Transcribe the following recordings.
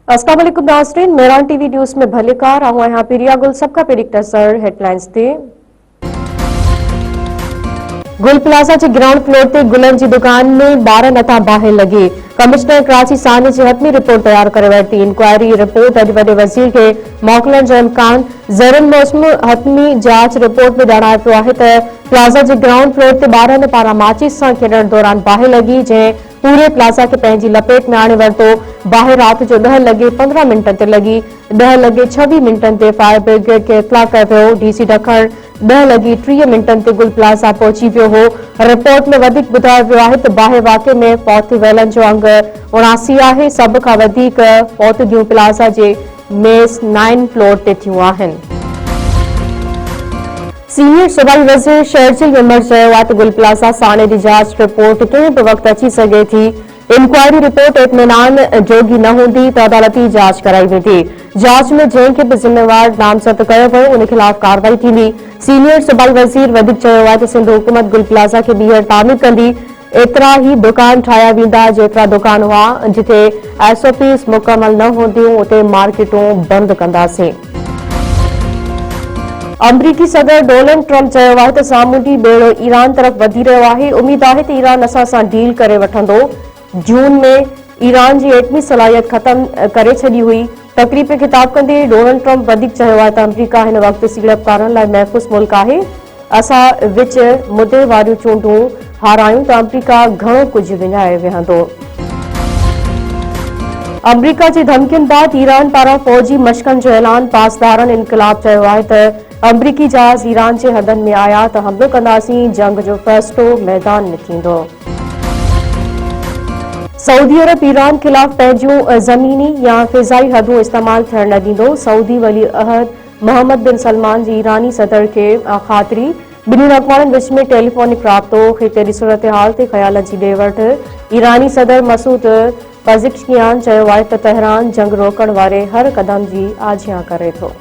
अस्सलाम वालेकुम नाज़रीन, मेरान टीवी न्यूज़ में भलेकार आऊं यहाँ पिरिया गुल सबका पेरिक नज़र हेडलाइंस ते गुल प्लाजा के ग्राउंड फ्लोर ते गुलन की दुकान में 12 नथा बाहर लगे। कमिश्नर कराची साने की हतमी रिपोर्ट तैयार करे वरती। इंक्वायरी रिपोर्ट अज वडे वज़ीर के मोकलन जो इम्कान ज़रन मौसम हतमी जांच रिपोर्ट में जणायो पियो आहे त प्लाजा के ग्राउंड फ्लोर ते 12 पारा माचिस से खेडण दौरान बाहर लगी, जैं पूरे प्लाजा के पंहिंजी लपेट में आणे वरतो। बाहर रात जो 10 लगे 15 मिनटन ते लगी। 10 लगे 26 मिनटन ते फायर ब्रिगेड के इतला कयो पियो। डीसी ढखण 10 लगी 30 मिनटन ते गुल प्लाजा पहुंची पियो हो। रिपोर्ट में वधिक बुधायो वियो आहे त बाहर वाक़े में फौत थियलनि जो अंग 79 आहे। सब खां वधीक फौतगियूं प्लाजा जे मेस 9 फ्लोर ते थियूं आहिनि। सीनियर सूबाई वज़ीर शहरजिल मेंबर चयो आहे त गुल प्लाजा साने जी जांच रिपोर्ट कंहिं बि वक़्तु अची सघे थी। इंक्वायरी रिपोर्ट इत्मीनान जोगी न हूंदी त अदालती जांच कराई वेंदी। जांच में जंहिंखे बि ज़िम्मेवार नामज़द कयो वियो उन खिलाफ़ कार्रवाई थींदी। सीनियर सूबाई वज़ीर वधीक चयो आहे त सिंध हुकूमत गुल प्लाजा खे ॿीहर तामीर कंदी। एतिरा ई दुकान ठाहिया वेंदा जेतिरा दुकान हुआ। जिथे SOPs मुकमल न हूंदियूं उते मार्केटूं बंदि कंदासीं। अमरीकी सदर डोनाल्ड ट्रम्प चयो आहे त सामूंडी बेड़ो ईरान तरफ़ वधी रहियो आहे। उम्मीद आहे त ईरान असां सां डील करे वठंदो। जून में ईरान जी एटमी सलाहियत ख़त्म करे छॾी हुई। तकरीब में खिताब कंदे डोनाल्ड ट्रम्प वधीक चयो आहे त अमरीका हिन वक़्तु सीड़पकारनि लाइ महफ़ूज़ मुल्क आहे। असां विच मुदे वारियूं चूंडूं हारायूं त अमरीका घणो कुझु विञाए विहंदो। अमरीका जी धमकियुनि बाद ईरान पारां फौजी मशक़नि जो ऐलान। पासदारनि इनक़लाब चयो आहे त अमरीकी जहाज़ ईरान जे हदनि में आया त हमलो कंदासीं। जंग जो फ़ैसिलो मैदान में थींदो। सऊदी अरब ईरान खिलाफ़ पंहिंजूं ज़मीनी या फ़िज़ाई हदूं इस्तेमाल थियण न ॾींदो। सऊदी वली अहद मोहम्मद बिन सलमान जी ईरानी सदर खे ख़ातिरी। ॿिन्हिनि अक़वामनि विच में टेलीफोनिक राब्तो। ख़िते सूरत हाल ते ख़यालनि जी ॾे वठि। ईरानी सदर मसूद पज़ेश्कियान चयो आहे त तहरान जंग रोकण वारे हर क़दम जी आजियां करे थो।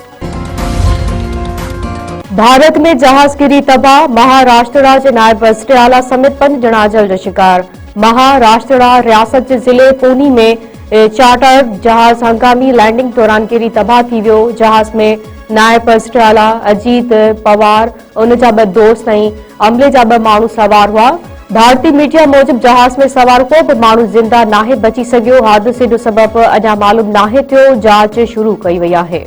भारत में जहाज किरी तबाह। महाराष्ट्र जे नायब वज़ीर आला समेत 5 ॼणा अजल जो शिकार। महाराष्ट्र रियासत जे ज़िले पूनी में चार्टर जहाज हंगामी लैंडिंग दौरान किरी तबाह थी वियो। जहाज में नायब वज़ीर आला अजीत पवार उन जा 2 दोस्त ऐं अमले जा 2 माण्हू सवार हुआ। भारतीय मीडिया मूजिब जहाज में सवार को बि माण्हू ज़िंदा नाहे बची सघियो। हादसे जो सबब अञा मालूम नाहे थियो। जांच शुरू कई वई आहे।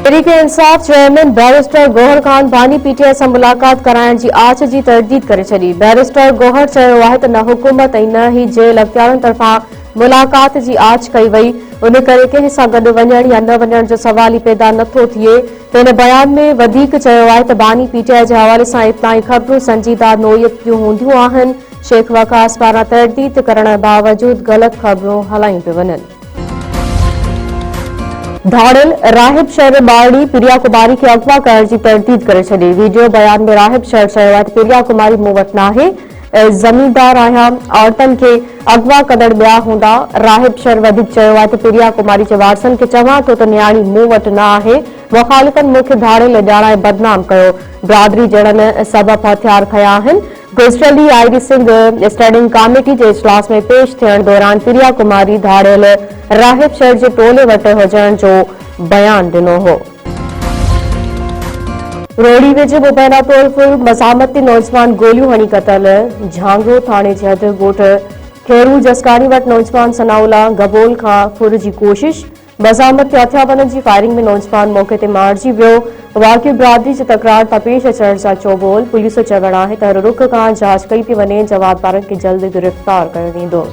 तहरीक इंसाफ चेयरमैन बैरिस्टर गौहर खान भानी PTI सां मुलाक़ात कराइण जी आछ जी तरदीद करे छॾी। बैरिस्टर गौहर चयो आहे त न हुकूमत ऐं न ई जेल अख़्तियारनि तरफ़ां मुलाक़ात जी आछ कई वई। उन करे कंहिं सां गॾु वञण या न वञण जो सवाल ई पैदा नथो थिए। त हिन बयान में वधीक चयो आहे त बानी PTI जे हवाले सां इत्तलाही ख़बरूं संजीदा नोयत जूं हूंदियूं आहिनि। शेख वकास पारां तरदीद करण बावजूद ग़लत ख़बरूं हलायूं पियूं वञनि। धाड़िल राहिब शहर बावड़ी प्रिया कुमारी के अगवा करण की तरदीद करे छॾी। वीडियो बयान में राहिब शहर चयो आहे त प्रिया कुमारी मूं वटि नाहे। ज़मींदार आहियां। औरतनि खे अगवा कंदड़ ॿिया हूंदा। राहिब शहर वधीक चयो आहे त प्रिया कुमारी जे वारसनि खे चवां थो त न्याणी मूं वटि न आहे। मुख़ालिफ़नि मूंखे धाड़िल ॼाणाए बदनाम कयो। बिरादरी जणनि सबब हथियार खया आहिनि। गुज़िरियल आईडी सिंह स्टैंडिंग कमेटी जे इजलास में पेश थियण दौरान प्रिया कुमारी धाड़ियल राहिब शहर जे टोले वटि हुजण जो बयान ॾिनो हो। रोड़ी वेझे मुबैना तौर पर मज़ामती नौजवान गोलियूं हणी क़तल। झांगरो थाणे जे हद ॻोठ खेरू जसकानी वटि नौजवान सनाउल्ला गबोल खां फुर जी कोशिश। मज़ामती हथियारबंदनि जी फायरिंग में नौजवान मौके ते मारिजी वियो। वाक़िअ बिरादरी जी तकरार तां पेश अचण सां चोबोल। पुलिस जो चवणु आहे त हर रुख खां जांच कई पई वञे। जवाबदारनि खे जल्द गिरफ़्तार कयो वेंदो।